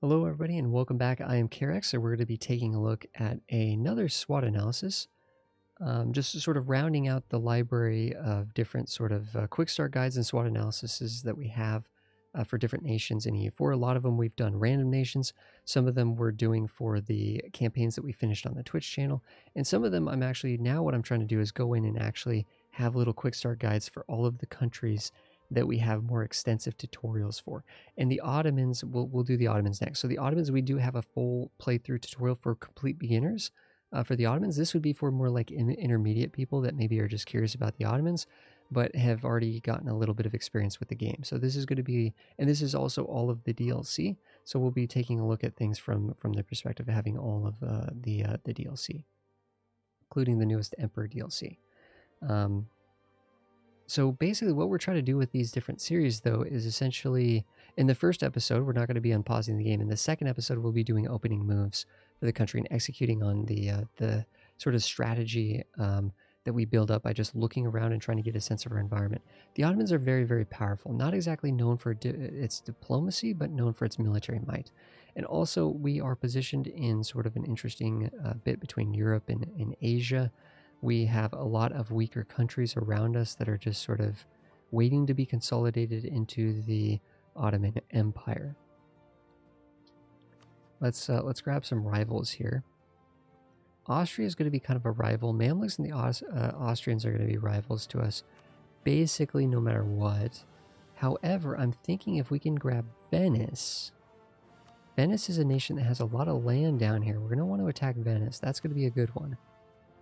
Hello everybody and welcome back. I am Karex, so we're going to be taking a look at another SWOT analysis. Just sort of rounding out the library of different sort of quick start guides and SWOT analyses that we have for different nations in EU4. A lot of them we've done random nations. Some of them we're doing for the campaigns that we finished on the Twitch channel. And some of them I'm actually, now what I'm trying to do is go in and actually have little quick start guides for all of the countries that we have more extensive tutorials for. And the Ottomans, we'll do the Ottomans next. So the Ottomans, we do have a full playthrough tutorial for complete beginners. For the Ottomans, this would be for more like intermediate people that maybe are just curious about the Ottomans, but have already gotten a little bit of experience with the game. So this is going to be, and this is also all of the DLC. So we'll be taking a look at things from the perspective of having all of the DLC, including the newest Emperor DLC. So basically what we're trying to do with these different series, though, is essentially, in the first episode, we're not going to be unpausing the game. In the second episode, we'll be doing opening moves for the country and executing on the sort of strategy that we build up by just looking around and trying to get a sense of our environment. The Ottomans are very, very powerful. Not exactly known for its diplomacy, but known for its military might. And also, we are positioned in sort of an interesting bit between Europe and Asia. We have a lot of weaker countries around us that are just sort of waiting to be consolidated into the Ottoman Empire. Let's grab some rivals here. Austria is going to be kind of a rival. Mamluks and the Austrians are going to be rivals to us, basically no matter what. However, I'm thinking if we can grab Venice. Venice is a nation that has a lot of land down here. We're going to want to attack Venice. That's going to be a good one.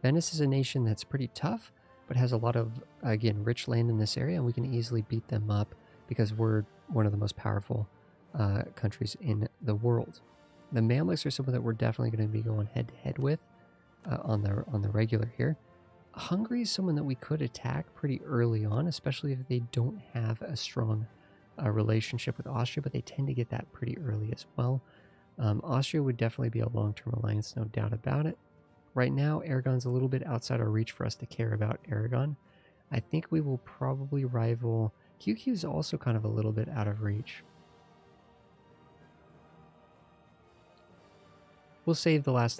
Venice is a nation that's pretty tough, but has a lot of, again, rich land in this area, and we can easily beat them up because we're one of the most powerful countries in the world. The Mamluks are someone that we're definitely going to be going head-to-head with on the regular here. Hungary is someone that we could attack pretty early on, especially if they don't have a strong relationship with Austria, but they tend to get that pretty early as well. Austria would definitely be a long-term alliance, no doubt about it. Right now, Aragon's a little bit outside our reach for us to care about Aragon. I think we will probably rival... QQ is also kind of a little bit out of reach. We'll save the last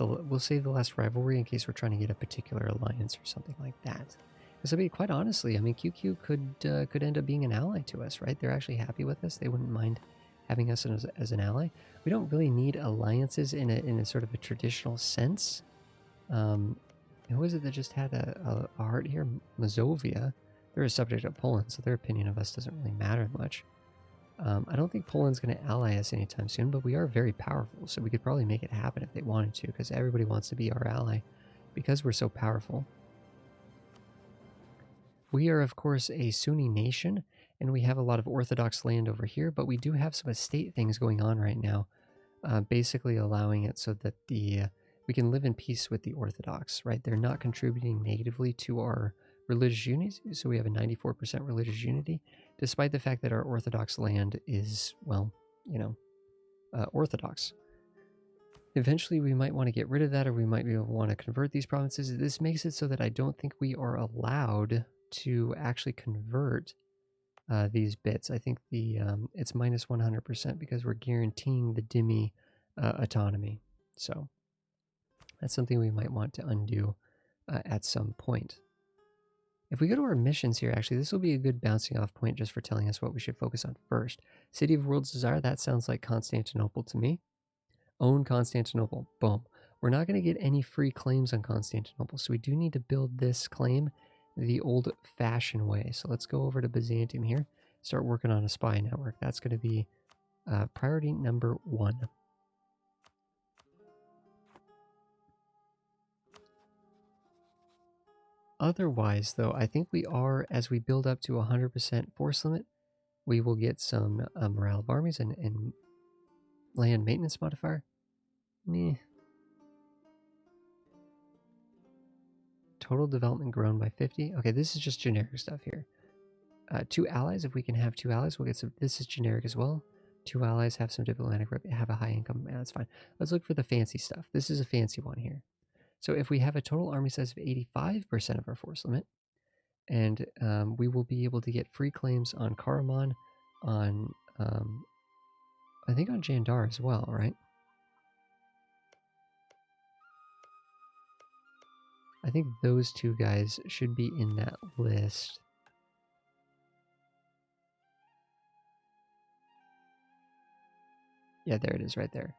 rivalry in case we're trying to get a particular alliance or something like that. Because I mean, quite honestly, I mean, QQ could end up being an ally to us, right? They're actually happy with us. They wouldn't mind having us as an ally. We don't really need alliances in a sort of a traditional sense. Who is it that just had a heart here? Mazovia. They're a subject of Poland, so their opinion of us doesn't really matter much. I don't think Poland's going to ally us anytime soon, but we are very powerful, so we could probably make it happen if they wanted to, because everybody wants to be our ally because we're so powerful. We are, of course, a Sunni nation, and we have a lot of Orthodox land over here, but we do have some estate things going on right now, basically allowing it so that we can live in peace with the Orthodox, right? They're not contributing negatively to our religious unity, so we have a 94% religious unity, despite the fact that our Orthodox land is, well, you know, Orthodox. Eventually, we might want to get rid of that, or we might want to convert these provinces. This makes it so that I don't think we are allowed to actually convert these bits. I think it's minus 100% because we're guaranteeing the dhimmi autonomy. So that's something we might want to undo at some point. If we go to our missions here, actually, this will be a good bouncing off point just for telling us what we should focus on first. City of World's Desire, that sounds like Constantinople to me. Own Constantinople. Boom. We're not going to get any free claims on Constantinople, so we do need to build this claim the old-fashioned way. So let's go over to Byzantium here, start working on a spy network. That's going to be priority number 1. Otherwise, though, I think we are, as we build up to 100% force limit, we will get some morale of armies and land maintenance modifier. Meh. Total development grown by 50. Okay, this is just generic stuff here. 2 allies, if we can have 2 allies, we'll get some. This is generic as well. 2 allies have some diplomatic rep, have a high income. Yeah, that's fine. Let's look for the fancy stuff. This is a fancy one here. So if we have a total army size of 85% of our force limit, and we will be able to get free claims on Karaman, on I think on Jandar as well, right? I think those two guys should be in that list. Yeah, there it is right there.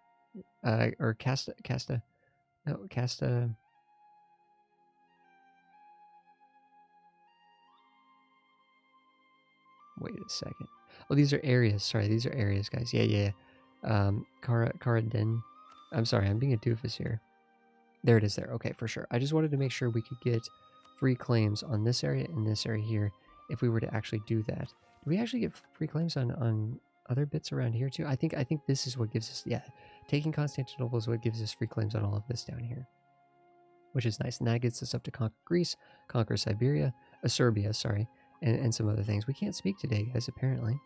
Or Casta, no, Casta. Wait a second. Oh, these are areas. Sorry, these are areas, guys. Yeah. Cara Den. I'm sorry, I'm being a doofus here. There it is there. Okay, for sure. I just wanted to make sure we could get free claims on this area and this area here if we were to actually do that. Do we actually get free claims on other bits around here too? I think this is what gives us, yeah, taking Constantinople is what gives us free claims on all of this down here, which is nice. And that gets us up to conquer Greece, conquer Siberia, Serbia, sorry, and some other things. We can't speak today, guys, apparently.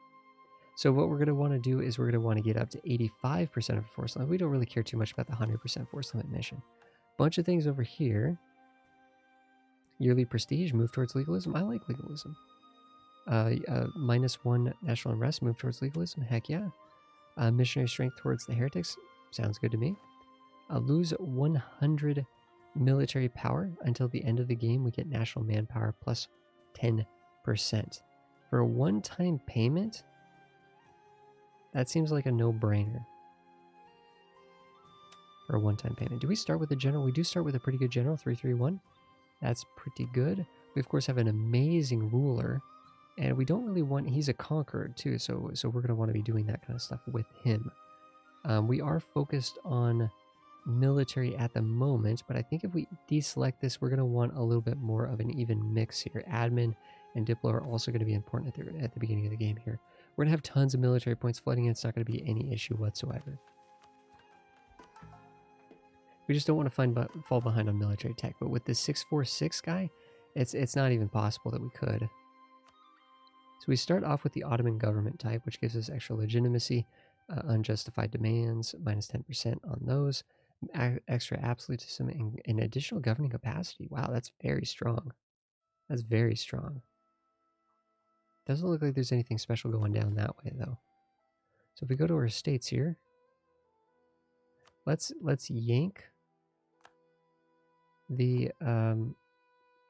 So what we're going to want to do is we're going to want to get up to 85% of force limit. We don't really care too much about the 100% force limit mission. Bunch of things over here. Yearly prestige, move towards legalism. I like legalism. -1 national unrest, move towards legalism. Heck yeah. Missionary strength towards the heretics. Sounds good to me. Lose 100 military power until the end of the game. We get national manpower plus 10%. For a one-time payment, that seems like a no-brainer. For a one-time payment. Do we start with a general? We do start with a pretty good general, 331. That's pretty good. We, of course, have an amazing ruler. And we don't really want... He's a conqueror, too, so we're going to want to be doing that kind of stuff with him. We are focused on military at the moment, but I think if we deselect this, we're going to want a little bit more of an even mix here. Admin and Diplo are also going to be important at the beginning of the game here. We're going to have tons of military points flooding in. It's not going to be any issue whatsoever. We just don't want to fall behind on military tech, but with this 646 guy, it's not even possible that we could. So we start off with the Ottoman government type, which gives us extra legitimacy, unjustified demands, -10% on those, extra absolutism, and additional governing capacity. Wow, that's very strong. That's very strong. Doesn't look like there's anything special going down that way, though. So if we go to our states here, let's yank the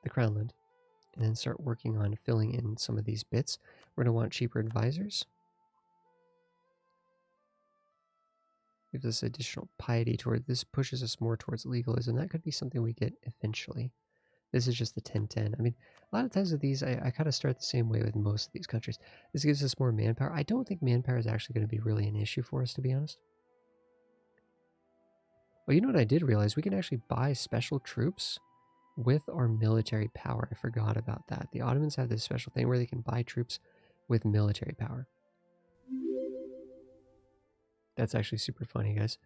Crownland and then start working on filling in some of these bits. We're going to want cheaper advisors. Gives us additional piety toward this, pushes us more towards legalism. That could be something we get eventually. This is just the 1010. I mean, a lot of times with these, I kind of start the same way with most of these countries. This gives us more manpower. I don't think manpower is actually going to be really an issue for us, to be honest. Well, you know what I did realize? We can actually buy special troops with our military power. I forgot about that. The Ottomans have this special thing where they can buy troops with military power. That's actually super funny, guys.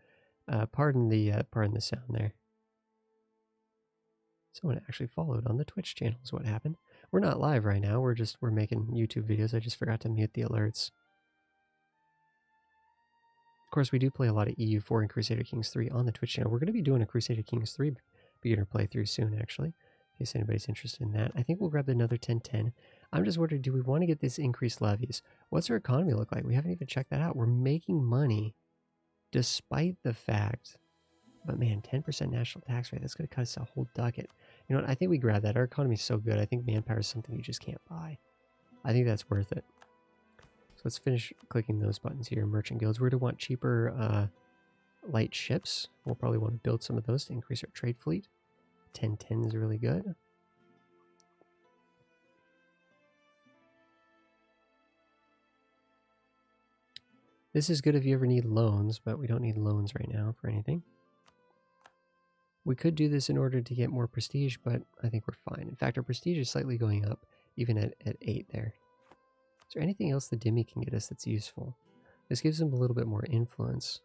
Pardon the sound there. Someone actually followed on the Twitch channel is what happened. We're not live right now. We're making YouTube videos. I just forgot to mute the alerts. Of course, we do play a lot of EU4 and Crusader Kings 3 on the Twitch channel. We're going to be doing a Crusader Kings 3 beginner playthrough soon, actually, in case anybody's interested in that. I think we'll grab another 1010. I'm just wondering, do we want to get this increased levies? What's our economy look like? We haven't even checked that out. We're making money despite the fact, but man, 10% national tax rate, that's going to cut us a whole ducat. You know what? I think we grab that. Our economy is so good. I think manpower is something you just can't buy. I think that's worth it. So let's finish clicking those buttons here. Merchant guilds. We're going to want cheaper light ships. We'll probably want to build some of those to increase our trade fleet. 1010 is really good. This is good if you ever need loans, but we don't need loans right now for anything. We could do this in order to get more prestige, but I think we're fine. In fact, our prestige is slightly going up, even at 8 there. Is there anything else the Dhimmi can get us that's useful? This gives them a little bit more influence.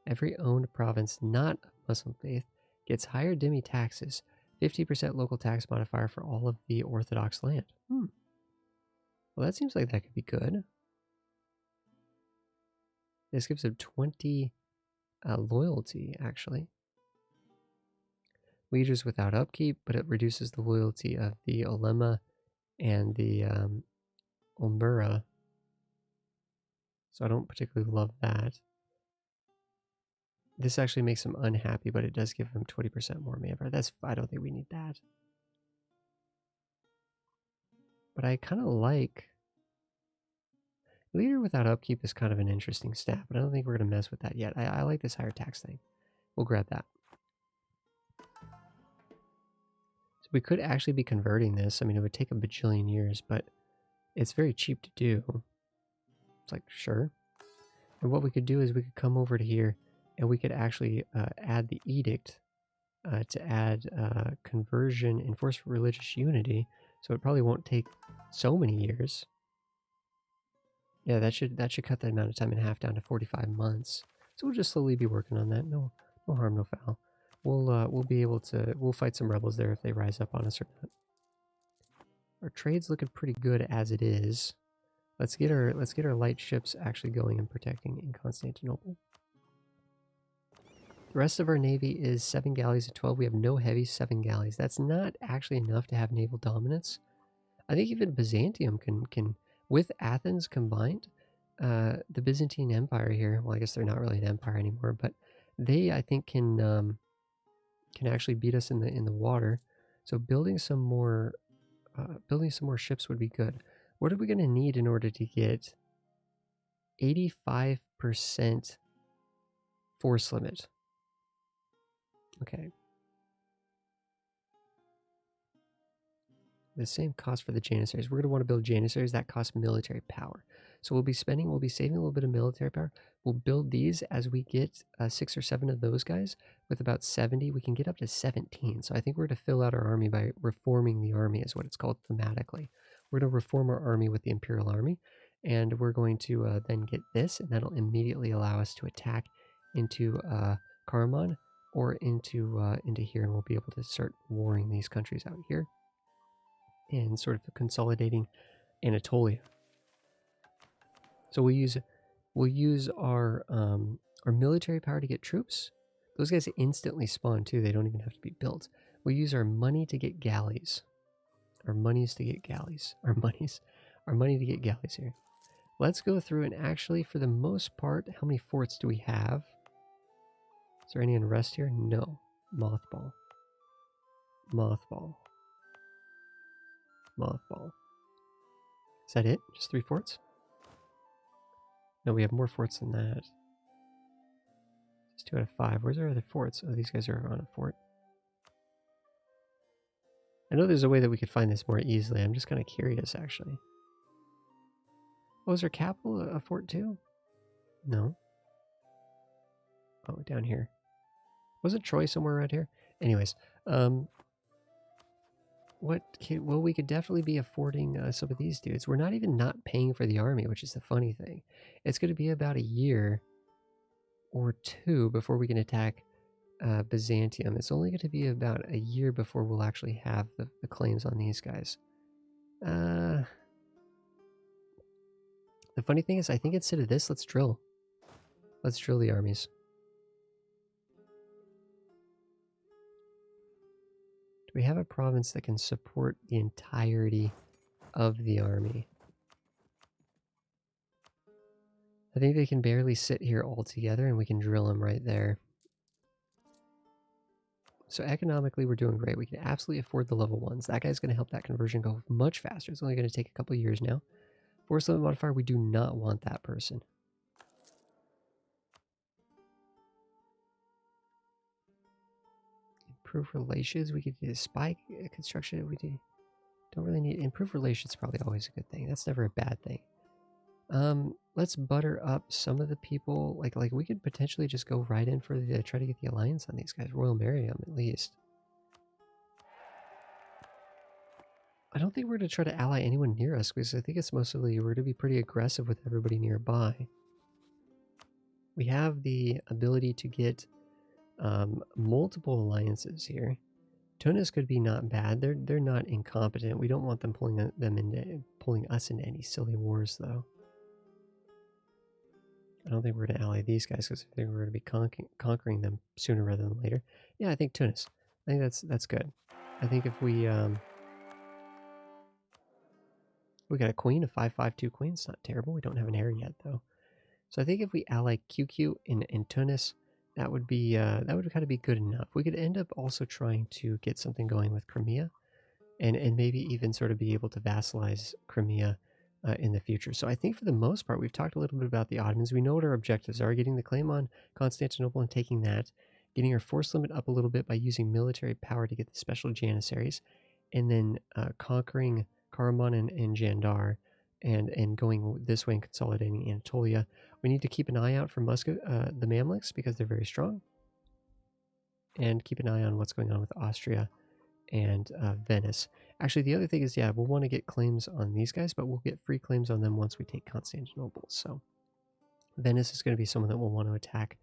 Every owned province not of Muslim faith gets higher Dhimmi taxes, 50% local tax modifier for all of the Orthodox land. Well, that seems like that could be good. This gives them 20 loyalty, actually. Leaders without upkeep, but it reduces the loyalty of the ulema and the Ulmura. So I don't particularly love that. This actually makes him unhappy, but it does give him 20% more manpower. I don't think we need that. But I kind of like... Leader without upkeep is kind of an interesting stat, but I don't think we're going to mess with that yet. I like this higher tax thing. We'll grab that. So we could actually be converting this. I mean, it would take a bajillion years, but it's very cheap to do. It's like, sure. And what we could do is we could come over to here and we could actually add the edict to add conversion, enforce religious unity. So it probably won't take so many years. Yeah, that should cut the amount of time in half down to 45 months. So we'll just slowly be working on that. No harm, no foul. We'll be able to fight some rebels there if they rise up on us or not. Our trade's looking pretty good as it is. Let's get our light ships actually going and protecting in Constantinople. The rest of our navy is 7 galleys and 12. We have no heavy, 7 galleys. That's not actually enough to have naval dominance. I think even Byzantium can with Athens combined, the Byzantine Empire here. Well, I guess they're not really an empire anymore, but they I think can actually beat us in the water. So building some more ships would be good. What are we going to need in order to get 85% force limit? Okay. The same cost for the Janissaries. We're going to want to build Janissaries. That costs military power. So we'll be saving a little bit of military power. We'll build these as we get 6 or 7 of those guys. With about 70, we can get up to 17. So I think we're going to fill out our army by reforming the army, is what it's called thematically. We're going to reform our army with the Imperial Army. And we're going to then get this, and that'll immediately allow us to attack into Karaman or into here, and we'll be able to start warring these countries out here and sort of consolidating Anatolia. So we'll use our military power to get troops. Those guys instantly spawn too. They don't even have to be built. We'll use our money to get galleys. Our money to get galleys here. Let's go through and actually, for the most part, how many forts do we have? Is there any unrest here? No. Mothball. Is that it? Just 3 forts? No, we have more forts than that. It's 2 out of 5. Where's our other forts? Oh, these guys are on a fort. I know there's a way that we could find this more easily. I'm just kind of curious, actually. Oh, is our capital a fort too? No. Oh, down here. Wasn't Troy somewhere around here? Anyways, well, we could definitely be affording some of these dudes. We're not even not paying for the army, which is the funny thing. It's going to be about a year or 2 before we can attack Byzantium. It's only going to be about a year before we'll actually have the claims on these guys. The funny thing is, I think instead of this, let's drill. Let's drill the armies. Do we have a province that can support the entirety of the army? I think they can barely sit here all together, and we can drill them right there. So economically, we're doing great. We can absolutely afford the level 1s. That guy's going to help that conversion go much faster. It's only going to take a couple years now. Force limit modifier, we do not want that person. Improve relations, we could do spy construction. We don't really need improve relations. Probably always a good thing. That's never a bad thing. Let's butter up some of the people. Like we could potentially just go right in for the try to get the alliance on these guys. Royal Mariam at least. I don't think we're going to try to ally anyone near us, because I think it's mostly we're going to be pretty aggressive with everybody nearby. We have the ability to get multiple alliances here. Tunis could be not bad. They're not incompetent. We don't want them pulling us into any silly wars, though. I don't think we're going to ally these guys, because I think we're going to be conquering them sooner rather than later. Yeah, I think Tunis. I think that's good. I think if we got a queen, a 5/5/2 queen. It's not terrible. We don't have an heir yet, though. So I think if we ally QQ in Tunis, that would be that would kind of be good enough. We could end up also trying to get something going with Crimea, and maybe even sort of be able to vassalize Crimea in the future. So I think for the most part, we've talked a little bit about the Ottomans. We know what our objectives are: getting the claim on Constantinople and taking that, getting our force limit up a little bit by using military power to get the special janissaries, and then conquering Karaman and Jandar, and going this way and consolidating Anatolia. We need to keep an eye out for the Mamluks, because they're very strong, and keep an eye on what's going on with Austria and Venice. Actually, the other thing is, yeah, we'll want to get claims on these guys, but we'll get free claims on them once we take Constantinople. So Venice is going to be someone that we'll want to attack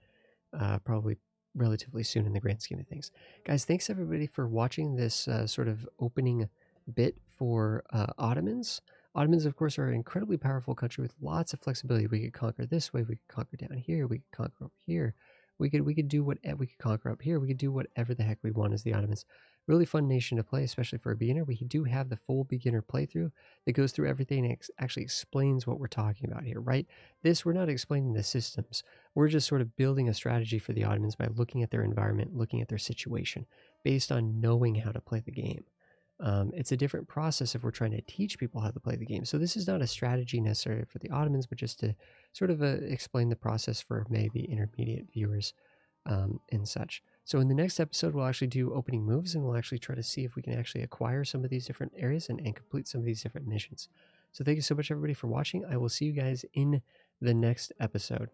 probably relatively soon in the grand scheme of things. Guys, thanks everybody for watching this sort of opening bit for Ottomans. Ottomans, of course, are an incredibly powerful country with lots of flexibility. We could conquer this way, we could conquer down here, we could conquer over here. We could do what we could conquer up here. We could do whatever the heck we want as the Ottomans. Really fun nation to play, especially for a beginner. We do have the full beginner playthrough that goes through everything and actually explains what we're talking about here, right? We're not explaining the systems. We're just sort of building a strategy for the Ottomans by looking at their environment, looking at their situation, based on knowing how to play the game. It's a different process if we're trying to teach people how to play the game. So this is not a strategy necessarily for the Ottomans, but just to sort of explain the process for maybe intermediate viewers and such. So in the next episode, we'll actually do opening moves, and we'll actually try to see if we can actually acquire some of these different areas and complete some of these different missions. So thank you so much, everybody, for watching. I will see you guys in the next episode.